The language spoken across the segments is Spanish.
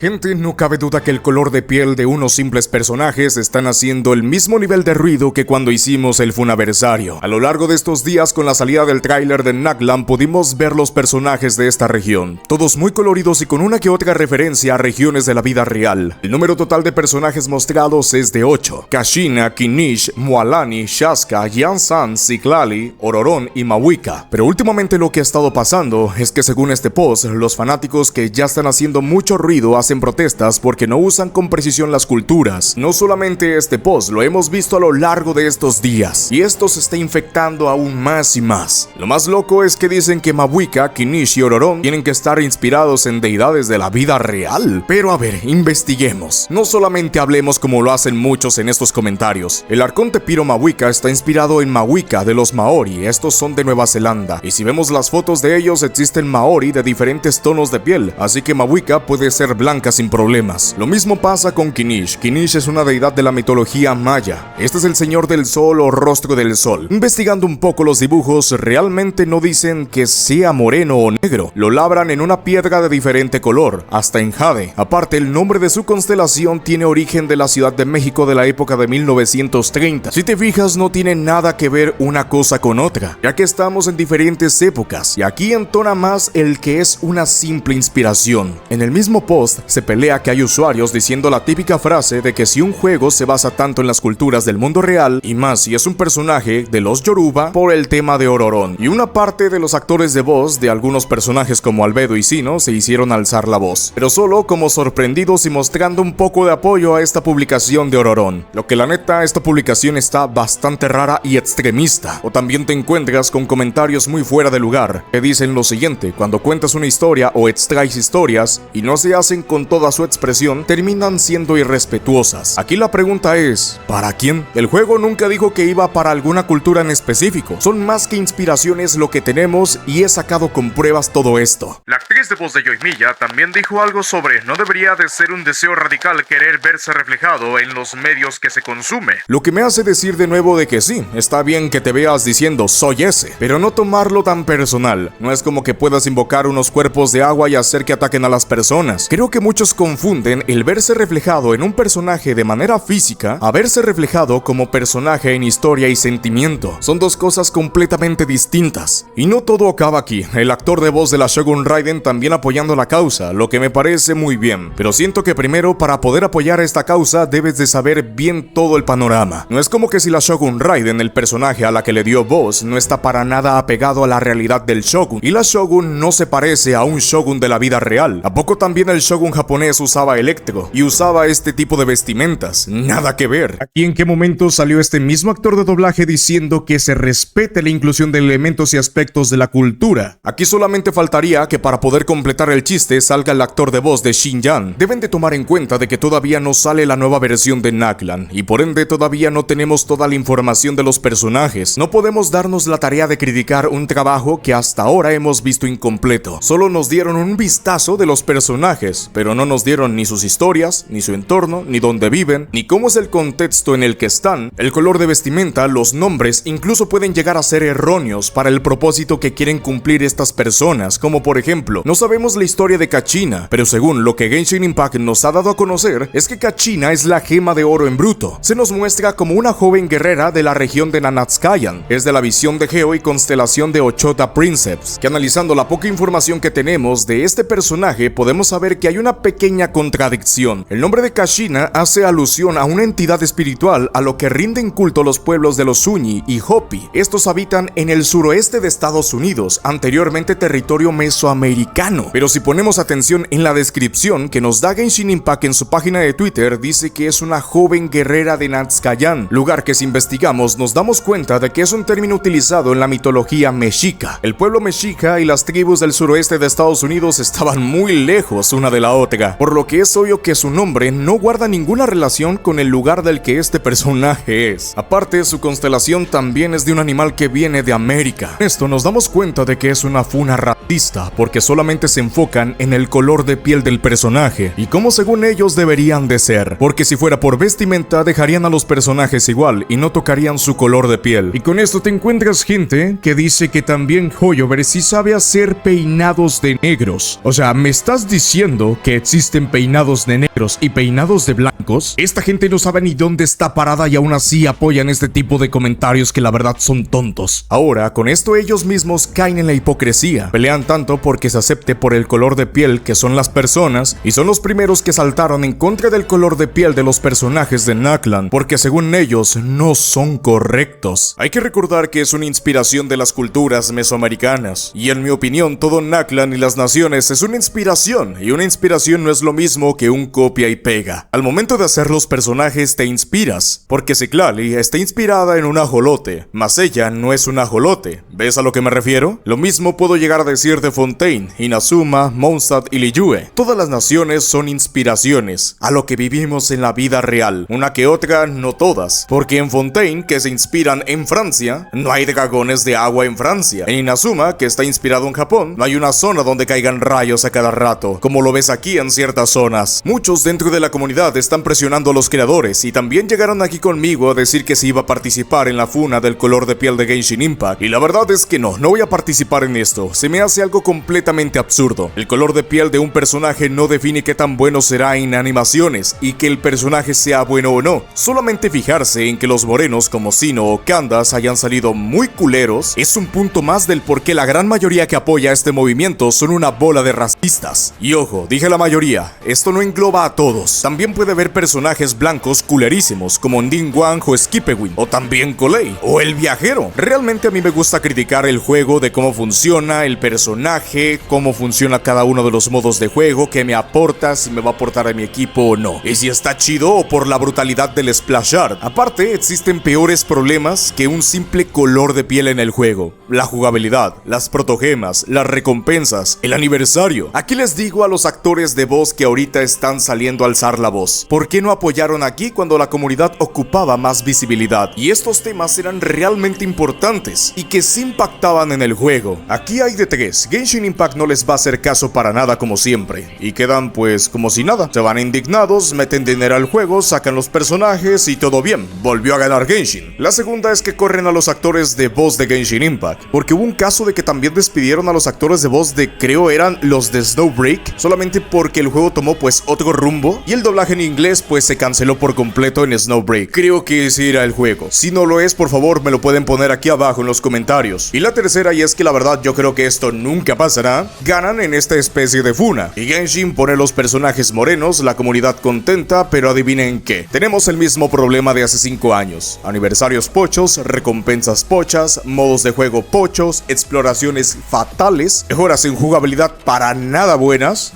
Gente, no cabe duda que el color de piel de unos simples personajes están haciendo el mismo nivel de ruido que cuando hicimos el Funaversario. A lo largo de estos días, con la salida del tráiler de Naglan, pudimos ver los personajes de esta región, todos muy coloridos y con una que otra referencia a regiones de la vida real. El número total de personajes mostrados es de 8: Kashina, Kinish, Mualani, Shaska, Yansan, Citlali, Ororón y Mawika. Pero últimamente lo que ha estado pasando es que, según este post, los fanáticos que ya están haciendo mucho ruido hacen protestas porque no usan con precisión las culturas. No solamente este post, lo hemos visto a lo largo de estos días, y esto se está infectando aún más y más. Lo más loco es que dicen que Mawika, Kinish y Ororón tienen que estar inspirados en deidades de la vida real. Pero a ver, investiguemos. No solamente hablemos como lo hacen muchos en estos comentarios. El arconte Piro Mawika está inspirado en Mawika de los Maori, estos son de Nueva Zelanda, y si vemos las fotos de ellos existen Maori de diferentes tonos de piel, así que Mawika puede ser blanca sin problemas. Lo mismo pasa con Kinish. Kinish es una deidad de la mitología maya. Este es el señor del sol o rostro del sol. Investigando un poco los dibujos, realmente no dicen que sea moreno o negro. Lo labran en una piedra de diferente color, hasta en jade. Aparte, el nombre de su constelación tiene origen de la Ciudad de México de la época de 1930. Si te fijas, no tiene nada que ver una cosa con otra, ya que estamos en diferentes épocas, y aquí entona más el que es una simple inspiración. En el mismo post se pelea que hay usuarios diciendo la típica frase de que si un juego se basa tanto en las culturas del mundo real, y más si es un personaje de los Yoruba, por el tema de Ororón. Y una parte de los actores de voz de algunos personajes como Albedo y Sino se hicieron alzar la voz, pero solo como sorprendidos y mostrando un poco de apoyo a esta publicación de Ororón. Lo que la neta, esta publicación está bastante rara y extremista. O también te encuentras con comentarios muy fuera de lugar, que dicen lo siguiente: cuando cuentas una historia o extraes historias y no se hacen con toda su expresión, terminan siendo irrespetuosas. Aquí la pregunta es, ¿para quién? El juego nunca dijo que iba para alguna cultura en específico. Son más que inspiraciones lo que tenemos, y he sacado con pruebas todo esto. La actriz de voz de Yoimiya también dijo algo sobre no debería de ser un deseo radical querer verse reflejado en los medios que se consume. Lo que me hace decir de nuevo de que sí, está bien que te veas diciendo soy ese, pero no tomarlo tan personal. No es como que puedas invocar unos cuerpos de agua y hacer que ataquen a las personas. Creo que muchos confunden el verse reflejado en un personaje de manera física a verse reflejado como personaje en historia y sentimiento. Son dos cosas completamente distintas. Y no todo acaba aquí. El actor de voz de la Shogun Raiden también apoyando la causa, lo que me parece muy bien. Pero siento que primero, para poder apoyar esta causa, debes de saber bien todo el panorama. No es como que si la Shogun Raiden, el personaje a la que le dio voz, no está para nada apegado a la realidad del Shogun. Y la Shogun no se parece a un Shogun de la vida real. ¿A poco también el Shogun japonés usaba electro y usaba este tipo de vestimentas? Nada que ver. ¿Aquí en qué momento salió este mismo actor de doblaje diciendo que se respete la inclusión de elementos y aspectos de la cultura? Aquí solamente faltaría que para poder completar el chiste salga el actor de voz de Xinjiang. Deben de tomar en cuenta de que todavía no sale la nueva versión de Naglan, y por ende todavía no tenemos toda la información de los personajes. No podemos darnos la tarea de criticar un trabajo que hasta ahora hemos visto incompleto. Solo nos dieron un vistazo de los personajes, pero no nos dieron ni sus historias, ni su entorno, ni dónde viven, ni cómo es el contexto en el que están, el color de vestimenta, los nombres. Incluso pueden llegar a ser erróneos para el propósito que quieren cumplir estas personas, como por ejemplo, no sabemos la historia de Kachina, pero según lo que Genshin Impact nos ha dado a conocer, es que Kachina es la gema de oro en bruto. Se nos muestra como una joven guerrera de la región de Nanatskayan, es de la visión de Geo y constelación de Ochota Princeps, que analizando la poca información que tenemos de este personaje, podemos saber que hay una pequeña contradicción. El nombre de Kashina hace alusión a una entidad espiritual a lo que rinden culto los pueblos de los Zuni y Hopi. Estos habitan en el suroeste de Estados Unidos, anteriormente territorio mesoamericano. Pero si ponemos atención en la descripción que nos da Genshin Impact en su página de Twitter, dice que es una joven guerrera de Nanatskayan, lugar que si investigamos nos damos cuenta de que es un término utilizado en la mitología mexica. El pueblo mexica y las tribus del suroeste de Estados Unidos estaban muy lejos una de la otra, por lo que es obvio que su nombre no guarda ninguna relación con el lugar del que este personaje es. Aparte, su constelación también es de un animal que viene de América. Esto nos damos cuenta de que es una funa racista, porque solamente se enfocan en el color de piel del personaje y cómo según ellos deberían de ser, porque si fuera por vestimenta dejarían a los personajes igual y no tocarían su color de piel. Y con esto te encuentras gente que dice que también Hoyoverse sí sabe hacer peinados de negros. O sea, me estás diciendo que que existen peinados de negros y peinados de blancos? Esta gente no sabe ni dónde está parada y aún así apoyan este tipo de comentarios que la verdad son tontos. Ahora, con esto ellos mismos caen en la hipocresía. Pelean tanto porque se acepte por el color de piel que son las personas y son los primeros que saltaron en contra del color de piel de los personajes de Naclan porque según ellos no son correctos. Hay que recordar que es una inspiración de las culturas mesoamericanas y en mi opinión todo Naclan y las naciones es una inspiración y una inspiración no es lo mismo que un copia y pega. Al momento de hacer los personajes te inspiras porque Ciclali está inspirada en un ajolote, mas ella no es un ajolote. ¿Ves a lo que me refiero? Lo mismo puedo llegar a decir de Fontaine, Inazuma, Mondstadt y Liyue. Todas las naciones son inspiraciones a lo que vivimos en la vida real, una que otra no todas, porque en Fontaine, que se inspiran en Francia, no hay dragones de agua en Francia. En Inazuma, que está inspirado en Japón, no hay una zona donde caigan rayos a cada rato, como lo ves aquí en ciertas zonas. Muchos dentro de la comunidad están presionando a los creadores y también llegaron aquí conmigo a decir que se iba a participar en la funa del color de piel de Genshin Impact, y la verdad es que no voy a participar en esto. Se me hace algo completamente absurdo. El color de piel de un personaje no define qué tan bueno será en animaciones y que el personaje sea bueno o no. Solamente fijarse en que los morenos como Sino o Candace hayan salido muy culeros es un punto más del por qué la gran mayoría que apoya este movimiento son una bola de racistas. Y ojo, dije la mayoría, esto no engloba a todos. También puede haber personajes blancos culerísimos como Nding Wang o Skipewin, o también Colei, o el viajero. Realmente a mí me gusta criticar el juego de cómo funciona el personaje, cómo funciona cada uno de los modos de juego, qué me aporta, si me va a aportar a mi equipo o no, y si está chido o por la brutalidad del splash art. Aparte, existen peores problemas que un simple color de piel en el juego: la jugabilidad, las protogemas, las recompensas, el aniversario. Aquí les digo a los actores de voz que ahorita están saliendo a alzar la voz, ¿por qué no apoyaron aquí cuando la comunidad ocupaba más visibilidad? Y estos temas eran realmente importantes y que sí impactaban en el juego. Aquí hay de tres. Genshin Impact no les va a hacer caso para nada como siempre, y quedan pues como si nada. Se van indignados, meten dinero al juego, sacan los personajes y todo bien, volvió a ganar Genshin. La segunda es que corren a los actores de voz de Genshin Impact, porque hubo un caso de que también despidieron a los actores de voz de, creo eran los de Snowbreak, solamente porque el juego tomó pues otro rumbo y el doblaje en inglés pues se canceló por completo en Snowbreak. Creo que ese era el juego. Si no lo es, por favor me lo pueden poner aquí abajo en los comentarios. Y la tercera, y es que la verdad yo creo que esto nunca pasará, ganan en esta especie de funa y Genshin pone los personajes morenos, la comunidad contenta, pero adivinen qué, tenemos el mismo problema de hace 5 años: aniversarios pochos, recompensas pochas, modos de juego pochos, exploraciones fatales, mejoras en jugabilidad para nada buenas.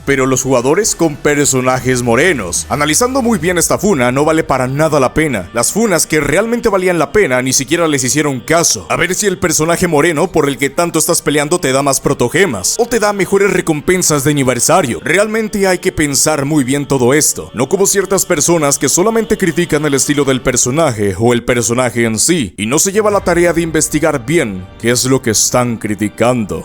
Pero los jugadores con personajes morenos. Analizando muy bien esta funa, no vale para nada la pena. Las funas que realmente valían la pena ni siquiera les hicieron caso. A ver si el personaje moreno por el que tanto estás peleando te da más protogemas o te da mejores recompensas de aniversario. Realmente hay que pensar muy bien todo esto, no como ciertas personas que solamente critican el estilo del personaje o el personaje en sí y no se lleva la tarea de investigar bien qué es lo que están criticando.